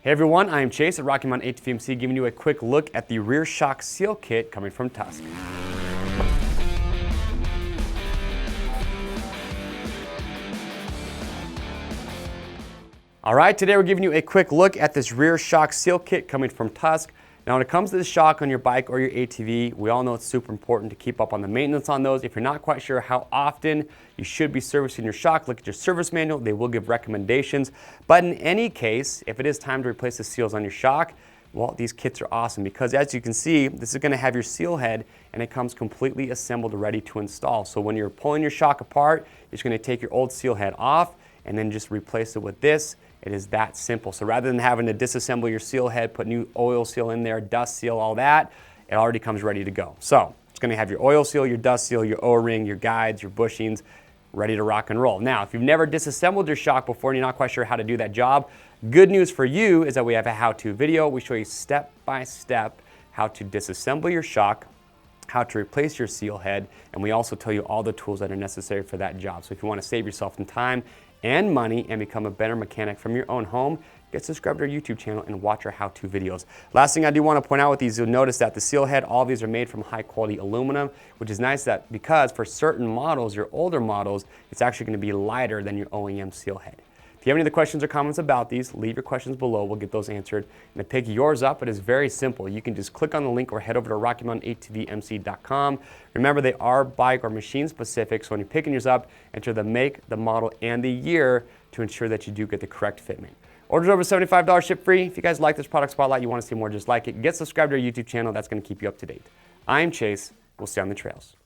Hey everyone, I am Chase at Rocky Mountain ATV MC, giving you a quick look at the rear shock seal kit coming from Tusk. All right, today we're giving you a quick look at this rear shock seal kit coming from Tusk. Now when it comes to the shock on your bike or your ATV, we all know it's super important to keep up on the maintenance on those. If you're not quite sure how often you should be servicing your shock, look at your service manual. They will give recommendations. But in any case, if it is time to replace the seals on your shock, well, these kits are awesome because as you can see, this is gonna have your seal head and it comes completely assembled, ready to install. So when you're pulling your shock apart, you're just gonna take your old seal head off and then just replace it with this. It is that simple. So rather than having to disassemble your seal head, put new oil seal in there, dust seal, all that, it already comes ready to go. So it's gonna have your oil seal, your dust seal, your O-ring, your guides, your bushings, ready to rock and roll. Now, if you've never disassembled your shock before and you're not quite sure how to do that job, good news for you is that we have a how-to video. We show you step-by-step how to disassemble your shock, how to replace your seal head, and we also tell you all the tools that are necessary for that job. So if you want to save yourself some time and money and become a better mechanic from your own home, get subscribed to our YouTube channel and watch our how-to videos. Last thing I do want to point out with these, you'll notice that the seal head, all of these are made from high quality aluminum, which is nice that because for certain models, your older models, it's actually going to be lighter than your OEM seal head. If you have any other questions or comments about these, leave your questions below. We'll get those answered. And to pick yours up, it is very simple. You can just click on the link or head over to RockyMountainATVMC.com. Remember, they are bike or machine specific, so when you're picking yours up, enter the make, the model, and the year to ensure that you do get the correct fitment. Orders over $75 ship free. If you guys like this product spotlight, you want to see more just like it, get subscribed to our YouTube channel. That's going to keep you up to date. I'm Chase. We'll see you on the trails.